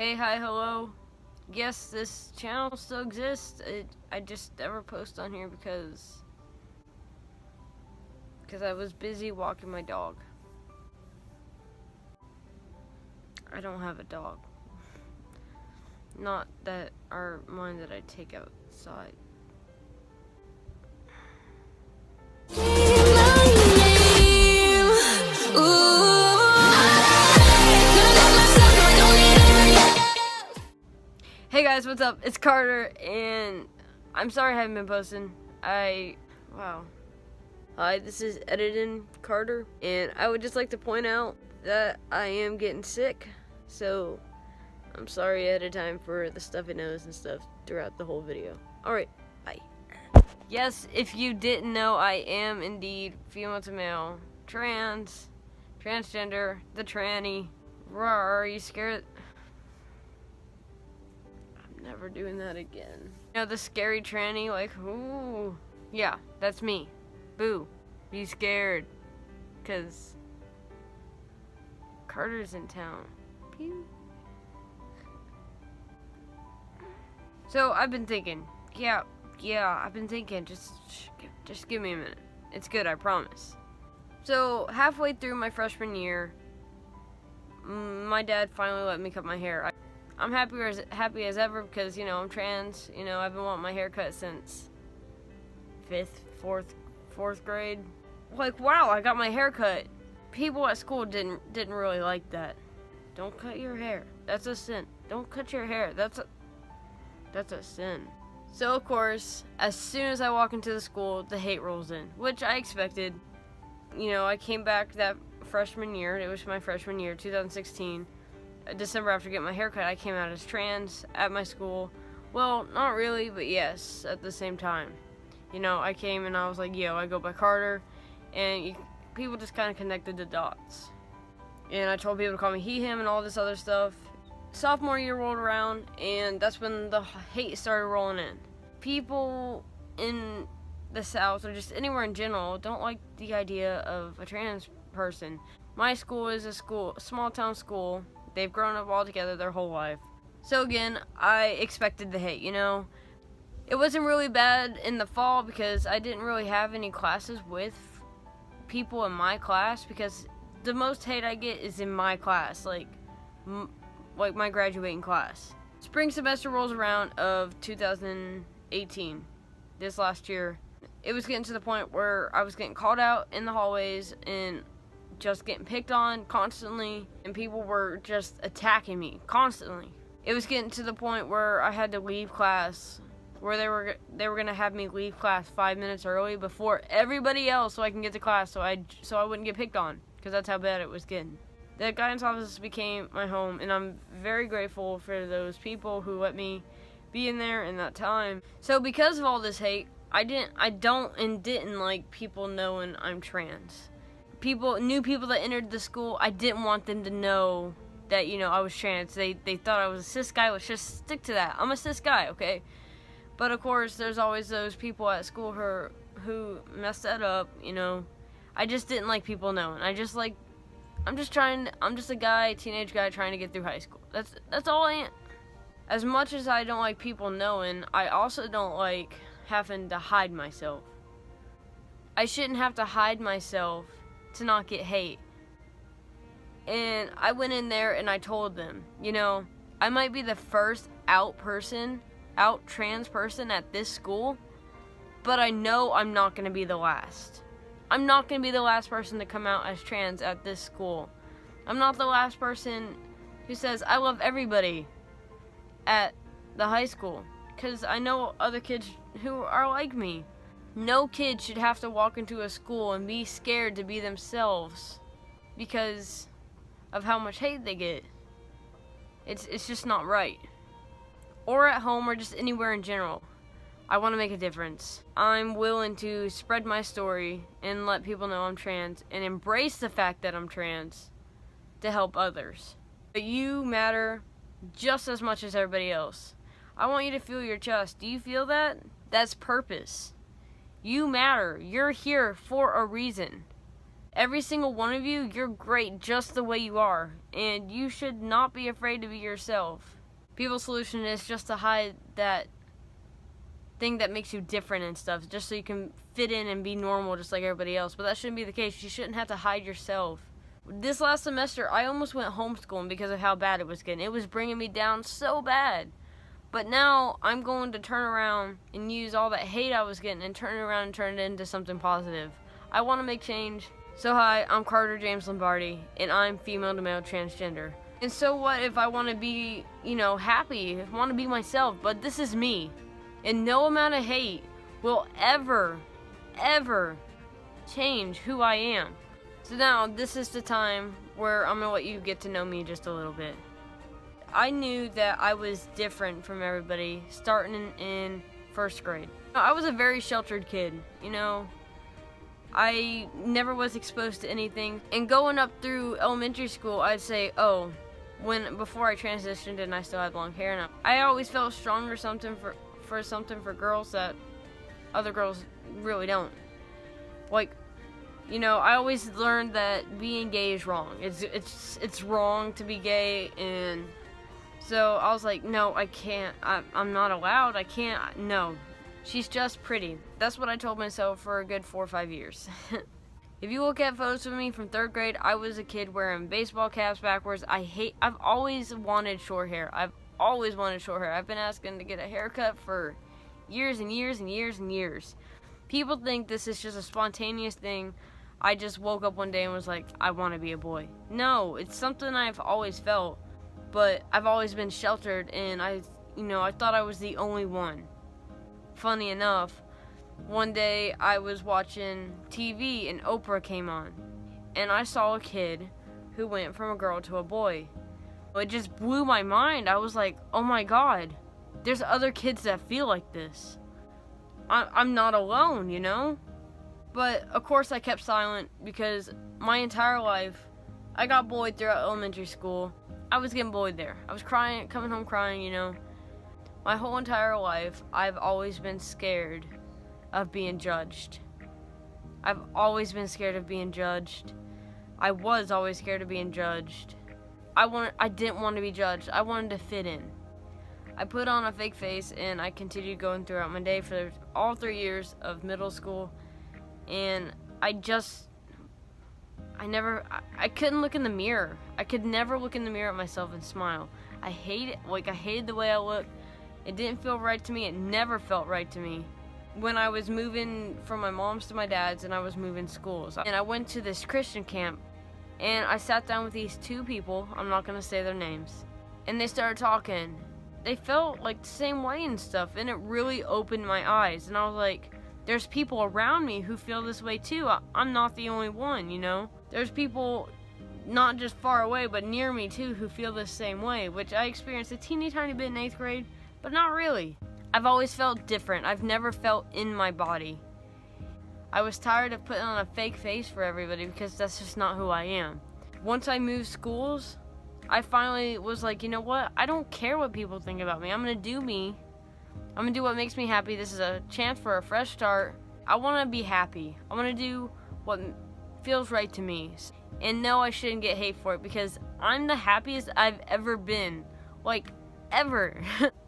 Hey, hi, hello. Yes, this channel still exists. I just never post on here because I was busy walking my dog. I don't have a dog. Not that are mine that I take outside. Hey guys, what's up? It's Carter, and I'm sorry I haven't been posting. Wow. Hi, this is Editing Carter, and I would just like to point out that I am getting sick, so I'm sorry ahead of time for the stuffy nose and stuff throughout the whole video. Alright, bye. Yes, if you didn't know, I am indeed female to male, transgender, the tranny. Are you scared? Never doing that again. You know, the scary tranny, like, ooh. Yeah, that's me. Boo. Be scared. Because Carter's in town. Pew. So, I've been thinking. Yeah, I've been thinking. Just give me a minute. It's good, I promise. So, halfway through my freshman year, my dad finally let me cut my hair. I'm happy as ever because, you know, I'm trans. You know, I've been wanting my hair cut since fourth grade. Like, wow, I got my hair cut. People at school didn't really like that. Don't cut your hair. That's a sin. Don't cut your hair. That's a sin. So, of course, as soon as I walk into the school, the hate rolls in, which I expected. You know, I came back that freshman year. It was my freshman year, 2016. December, after getting my haircut, I came out as trans at my school. Well, not really, but yes, at the same time. You know, I came and I was like, yo, I go by Carter, and people just kind of connected the dots. And I told people to call me he, him, and all this other stuff. Sophomore year rolled around, and that's when the hate started rolling in. People in the South, or just anywhere in general, don't like the idea of a trans person. My school is a small town school. They've grown up all together their whole life. So again, I expected the hate, you know. It wasn't really bad in the fall because I didn't really have any classes with people in my class, because the most hate I get is in my class, like my graduating class. Spring semester rolls around of 2018, this last year. It was getting to the point where I was getting called out in the hallways and just getting picked on constantly, and people were just attacking me constantly. It was getting to the point where I had to leave class, where they were gonna have me leave class 5 minutes early before everybody else so I can get to class, so I wouldn't get picked on, because that's how bad it was getting. The guidance office became my home, and I'm very grateful for those people who let me be in there in that time. So because of all this hate, I didn't like people knowing I'm trans. New people that entered the school, I didn't want them to know that, you know, I was trans. They thought I was a cis guy. Let's just stick to that. I'm a cis guy, okay? But of course, there's always those people at school who messed that up, you know. I just didn't like people knowing. I'm just a teenage guy trying to get through high school. That's all I am. As much as I don't like people knowing, I also don't like having to hide myself. I shouldn't have to hide myself to not get hate. And I went in there and I told them, you know, I might be the first out trans person at this school, but I know I'm not going to be the last. I'm not going to be the last person to come out as trans at this school. I'm not the last person who says I love everybody at the high school, because I know other kids who are like me. No kid should have to walk into a school and be scared to be themselves because of how much hate they get. It's just not right. Or at home, or just anywhere in general. I want to make a difference. I'm willing to spread my story and let people know I'm trans and embrace the fact that I'm trans to help others. But you matter just as much as everybody else. I want you to feel your chest. Do you feel that? That's purpose. You matter. You're here for a reason. Every single one of you, you're great just the way you are. And you should not be afraid to be yourself. People's solution is just to hide that thing that makes you different and stuff, just so you can fit in and be normal just like everybody else. But that shouldn't be the case. You shouldn't have to hide yourself. This last semester, I almost went homeschooling because of how bad it was getting. It was bringing me down so bad. But now I'm going to turn around and use all that hate I was getting and turn it around and turn it into something positive. I want to make change. So hi, I'm Carter James Lombardi, and I'm female to male transgender. And so what if I want to be, happy, if I want to be myself, but this is me. And no amount of hate will ever change who I am. So now, this is the time where I'm going to let you get to know me just a little bit. I knew that I was different from everybody starting in first grade. I was a very sheltered kid, I never was exposed to anything. And going up through elementary school, I'd say, before I transitioned and I still had long hair, and I always felt strong or something for girls that other girls really don't. I always learned that being gay is wrong. It's wrong to be gay, and so I was like, no, I can't. I'm not allowed. I can't. No. She's just pretty. That's what I told myself for a good 4 or 5 years. If you look at photos of me from 3rd grade, I was a kid wearing baseball caps backwards. I've always wanted short hair. I've been asking to get a haircut for years and years and years and years. People think this is just a spontaneous thing. I just woke up one day and was like, I want to be a boy. No, it's something I've always felt, but I've always been sheltered, and I thought I was the only one. Funny enough, one day I was watching TV and Oprah came on, and I saw a kid who went from a girl to a boy. It just blew my mind. I was like, oh my God, there's other kids that feel like this. I'm not alone, But of course I kept silent because my entire life I got bullied throughout elementary school. I was getting bullied there. I was crying, coming home crying, My whole entire life, I've always been scared of being judged. I've always been scared of being judged. I was always scared of being judged. I didn't want to be judged. I wanted to fit in. I put on a fake face, and I continued going throughout my day for all 3 years of middle school. And I couldn't look in the mirror. I could never look in the mirror at myself and smile. I hate it. I hated the way I looked. It didn't feel right to me. It never felt right to me. When I was moving from my mom's to my dad's and I was moving schools, and I went to this Christian camp, and I sat down with these 2 people, I'm not going to say their names, and they started talking. They felt like the same way and stuff, and it really opened my eyes, and I was like, there's people around me who feel this way too. I'm not the only one, There's people not just far away, but near me too, who feel the same way, which I experienced a teeny tiny bit in 8th grade, but not really. I've always felt different. I've never felt in my body. I was tired of putting on a fake face for everybody because that's just not who I am. Once I moved schools, I finally was like, you know what? I don't care what people think about me. I'm going to do me. I'm going to do what makes me happy. This is a chance for a fresh start. I want to be happy. I want to do what feels right to me. And no, I shouldn't get hate for it because I'm the happiest I've ever been. Ever.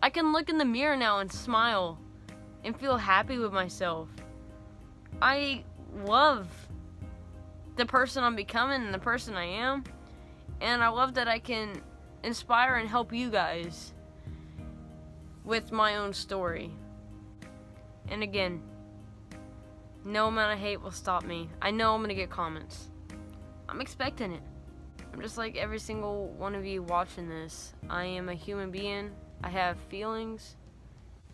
I can look in the mirror now and smile and feel happy with myself. I love the person I'm becoming and the person I am. And I love that I can inspire and help you guys with my own story. And again, no amount of hate will stop me. I know I'm going to get comments. I'm expecting it. I'm just like every single one of you watching this. I am a human being. I have feelings.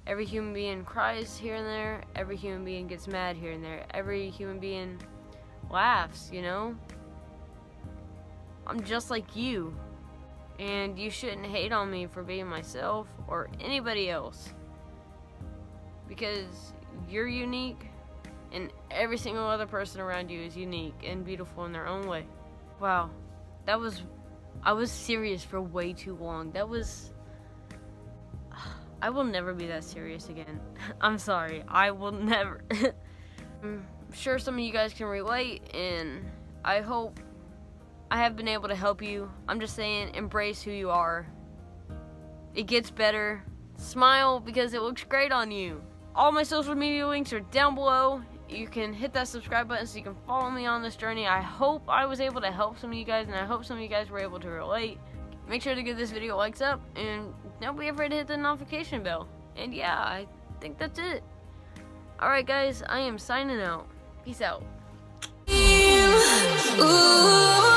Every human being cries here and there. Every human being gets mad here and there. Every human being laughs, I'm just like you. And you shouldn't hate on me for being myself or anybody else. Because you're unique, and every single other person around you is unique and beautiful in their own way. Wow. I was serious for way too long. I will never be that serious again. I'm sorry. I will never. I'm sure some of you guys can relate, and I hope I have been able to help you. I'm just saying, embrace who you are. It gets better. Smile because it looks great on you. All my social media links are down below. You can hit that subscribe button so you can follow me on this journey. I hope I was able to help some of you guys, and I hope some of you guys were able to relate. Make sure to give this video likes up, and don't be afraid to hit the notification bell. And yeah, I think that's it. Alright guys, I am signing out. Peace out. Ooh.